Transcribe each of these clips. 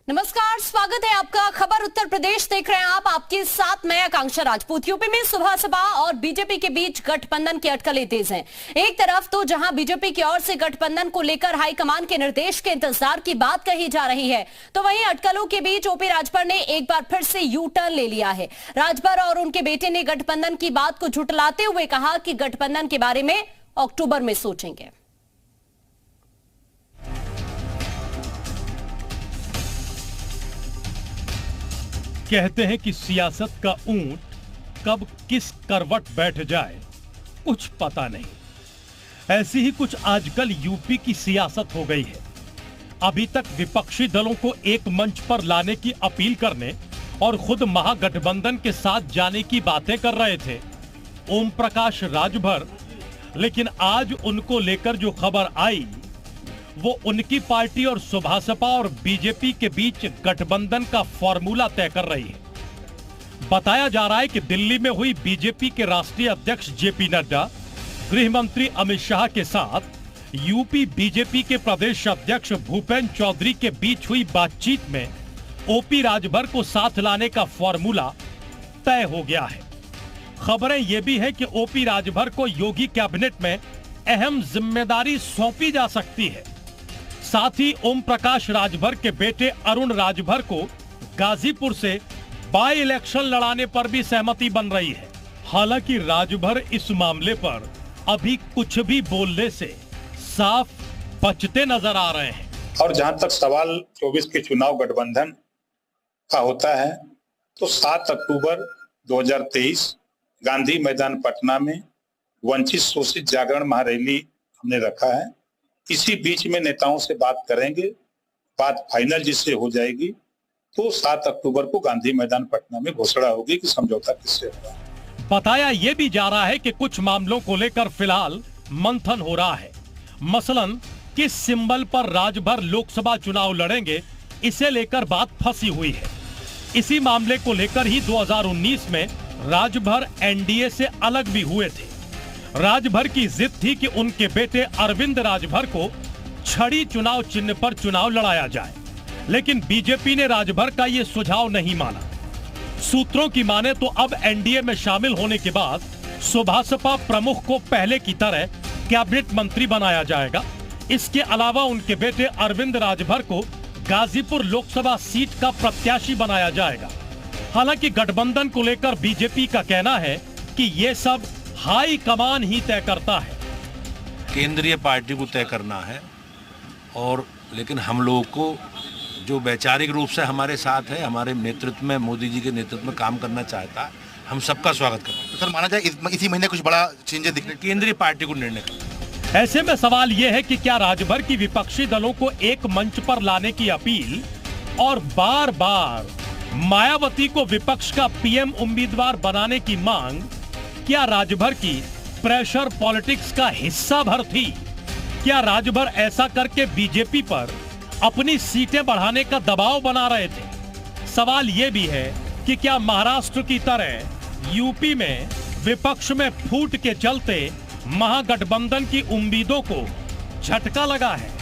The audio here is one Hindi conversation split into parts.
नमस्कार, स्वागत है आपका। खबर उत्तर प्रदेश देख रहे हैं आप, आपके साथ मैं आकांक्षा राजपूत। यूपी में सुबह सपा और बीजेपी के बीच गठबंधन की अटकलें तेज हैं। एक तरफ तो जहां बीजेपी की ओर से गठबंधन को लेकर हाईकमान के निर्देश के इंतजार की बात कही जा रही है, तो वहीं अटकलों के बीच ओपी राजभर ने एक बार फिर से यू टर्न ले लिया है। राजभर और उनके बेटे ने गठबंधन की बात को झुठलाते हुए कहा कि गठबंधन के बारे में अक्टूबर में सोचेंगे। कहते हैं कि सियासत का ऊंट कब किस करवट बैठ जाए कुछ पता नहीं। ऐसी ही कुछ आजकल यूपी की सियासत हो गई है। अभी तक विपक्षी दलों को एक मंच पर लाने की अपील करने और खुद महागठबंधन के साथ जाने की बातें कर रहे थे ओम प्रकाश राजभर, लेकिन आज उनको लेकर जो खबर आई वो उनकी पार्टी और सुभासपा और बीजेपी के बीच गठबंधन का फॉर्मूला तय कर रही है। बताया जा रहा है कि दिल्ली में हुई बीजेपी के राष्ट्रीय अध्यक्ष जेपी नड्डा, गृह मंत्री अमित शाह के साथ यूपी बीजेपी के प्रदेश अध्यक्ष भूपेंद्र चौधरी के बीच हुई बातचीत में ओपी राजभर को साथ लाने का फॉर्मूला तय हो गया है। खबरें ये भी है कि ओपी राजभर को योगी कैबिनेट में अहम जिम्मेदारी सौंपी जा सकती है। साथ ही ओम प्रकाश राजभर के बेटे अरुण राजभर को गाजीपुर से बाई इलेक्शन लड़ाने पर भी सहमति बन रही है। हालांकि राजभर इस मामले पर अभी कुछ भी बोलने से साफ बचते नजर आ रहे हैं। और जहां तक सवाल 24 के चुनाव गठबंधन का होता है, तो 7 अक्टूबर 2023 गांधी मैदान पटना में वंचित शोषित जागरण महारैली हमने रखा है। इसी बीच में नेताओं से बात करेंगे, बात फाइनल जिससे हो जाएगी तो 7 अक्टूबर को गांधी मैदान पटना में घोषणा होगी कि समझौता किससे होगा। बताया यह भी जा रहा है कि कुछ मामलों को लेकर फिलहाल मंथन हो रहा है। मसलन किस सिंबल पर राजभर लोकसभा चुनाव लड़ेंगे, इसे लेकर बात फंसी हुई है। इसी मामले को लेकर ही 2019 में राजभर एनडीए से अलग भी हुए थे। राजभर की जिद थी कि उनके बेटे अरविंद राजभर को छड़ी चुनाव चिन्ह पर चुनाव लड़ाया जाए, लेकिन बीजेपी ने राजभर का यह सुझाव नहीं माना। सूत्रों की माने तो अब एनडीए में शामिल होने के बाद सुभासपा प्रमुख को पहले की तरह कैबिनेट मंत्री बनाया जाएगा। इसके अलावा उनके बेटे अरविंद राजभर को गाजीपुर लोकसभा सीट का प्रत्याशी बनाया जाएगा। हालांकि गठबंधन को लेकर बीजेपी का कहना है कि ये सब हाई कमान ही तय करता है। केंद्रीय पार्टी को तय करना है, और लेकिन हम लोगों को जो वैचारिक रूप से हमारे साथ है, हमारे नेतृत्व में, मोदी जी के नेतृत्व में काम करना चाहता है, हम सबका स्वागत करते हैं। तो सर माना जाए इसी महीने कुछ बड़ा चेंजेस दिखने, केंद्रीय पार्टी को निर्णय करना। ऐसे में सवाल यह है कि क्या राजभर की विपक्षी दलों को एक मंच पर लाने की अपील और बार बार मायावती को विपक्ष का पीएम उम्मीदवार बनाने की मांग क्या राजभर की प्रेशर पॉलिटिक्स का हिस्सा भर थी? क्या राजभर ऐसा करके बीजेपी पर अपनी सीटें बढ़ाने का दबाव बना रहे थे? सवाल यह भी है कि क्या महाराष्ट्र की तरह यूपी में विपक्ष में फूट के चलते महागठबंधन की उम्मीदों को झटका लगा है?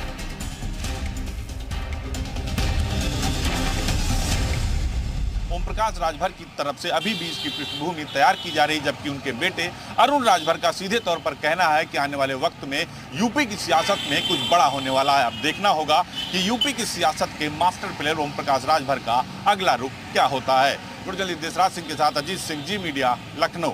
ओम प्रकाश राजभर की तरफ से अभी भी इसकी पृष्ठभूमि तैयार की जा रही, जबकि उनके बेटे अरुण राजभर का सीधे तौर पर कहना है कि आने वाले वक्त में यूपी की सियासत में कुछ बड़ा होने वाला है। अब देखना होगा कि यूपी की सियासत के मास्टर प्लेयर ओम प्रकाश राजभर का अगला रुख क्या होता है। गुरजली देशराज सिंह के साथ अजीत सिंह, जी मीडिया, लखनऊ।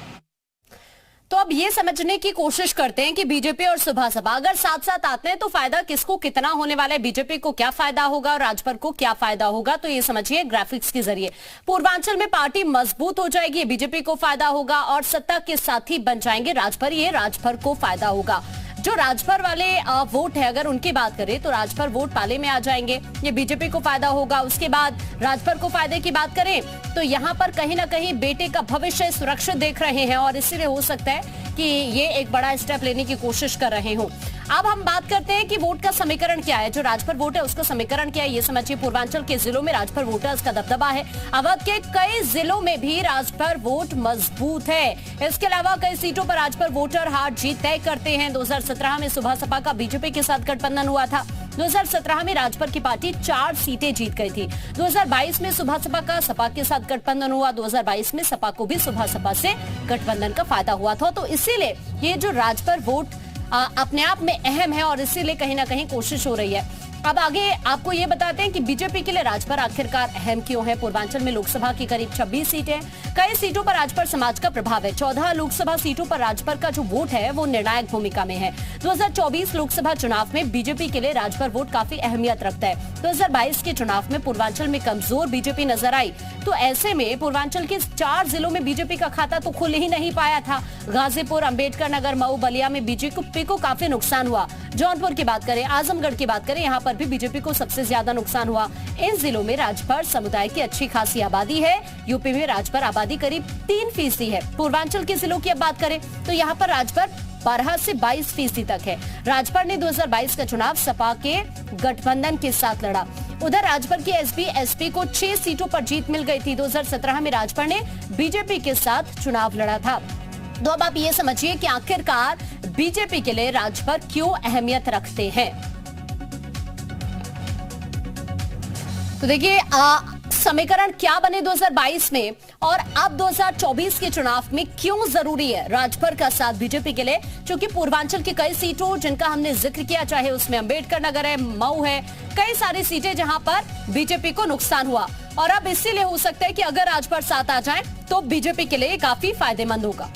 तो अब ये समझने की कोशिश करते हैं कि बीजेपी और सुभासपा अगर साथ साथ आते हैं तो फायदा किसको कितना होने वाला है, बीजेपी को क्या फायदा होगा और राजभर को क्या फायदा होगा। तो ये समझिए ग्राफिक्स के जरिए पूर्वांचल में पार्टी मजबूत हो जाएगी, बीजेपी को फायदा होगा और सत्ता के साथी बन जाएंगे राजभर, ये राजभर को फायदा होगा। जो राजभर वाले वोट है, अगर उनकी बात करें तो राजभर वोट पाले में आ जाएंगे, ये बीजेपी को फायदा होगा। उसके बाद राजभर को फायदे की बात करें तो यहाँ पर कहीं ना कहीं बेटे का भविष्य सुरक्षित देख रहे हैं और इसीलिए हो सकता है कि ये एक बड़ा स्टेप लेने की कोशिश कर रहे हो। अब हम बात करते हैं कि वोट का समीकरण क्या है, जो राजभर वोट है उसका समीकरण क्या है, ये समझिए। पूर्वांचल के जिलों में राजभर वोटर्स का दबदबा है, अवध के कई जिलों में भी राजभर वोट मजबूत है। इसके अलावा कई सीटों पर राजभर वोटर हार जीत तय करते हैं। 2017 2017 में सुबह सपा का बीजेपी के साथ गठबंधन हुआ था। 2017 में राजभर की पार्टी 4 सीटें जीत गई थी। 2022 में सुबह सपा का सपा के साथ गठबंधन हुआ। 2022 में सपा को भी सुबह सपा से गठबंधन का फायदा हुआ था। तो इसीलिए ये जो राजभर वोट अपने आप में अहम है और इसीलिए कहीं ना कहीं कोशिश हो रही है। अब आगे आपको ये बताते हैं कि बीजेपी के लिए राजभर आखिरकार अहम क्यों है। पूर्वांचल में लोकसभा की करीब 26 सीटें, कई सीटों पर राजभर समाज का प्रभाव है। 14 लोकसभा सीटों पर राजभर का जो वोट है वो निर्णायक भूमिका में है। 2024 लोकसभा चुनाव में बीजेपी के लिए राजभर वोट काफी अहमियत रखता है। 2022 के चुनाव में पूर्वांचल में कमजोर बीजेपी नजर आई, तो ऐसे में पूर्वांचल के 4 जिलों में बीजेपी का खाता तो खुल ही नहीं पाया था। गाजीपुर, अंबेडकर नगर, मऊ, बलिया में बीजेपी को काफी नुकसान हुआ। जौनपुर की बात करें, आजमगढ़ की बात करें, यहाँ पर भी बीजेपी को सबसे ज्यादा नुकसान हुआ। इन जिलों में राजभर समुदाय की अच्छी खासी आबादी है। यूपी में राजभर आबादी करीब 3% है। पूर्वांचल के जिलों की अब बात करें तो यहाँ पर राजभर 12 से 22% तक है। राजभर ने 2022 का चुनाव सपा के गठबंधन के साथ लड़ा। उधर राजभर की एसपी को 6 सीटों पर जीत मिल गई थी। 2017 में राजभर ने बीजेपी के साथ चुनाव लड़ा था। तो अब आप ये समझिए कि आखिरकार बीजेपी के लिए राजभर क्यों अहमियत रखते हैं। तो देखिए समीकरण क्या बने 2022 में और अब 2024 के चुनाव में क्यों जरूरी है राजभर का साथ बीजेपी के लिए, क्योंकि पूर्वांचल की कई सीटों जिनका हमने जिक्र किया, चाहे उसमें अंबेडकर नगर है, मऊ है, कई सारी सीटें जहां पर बीजेपी को नुकसान हुआ और अब इसीलिए हो सकता है कि अगर राजभर साथ आ जाए तो बीजेपी के लिए काफी फायदेमंद होगा।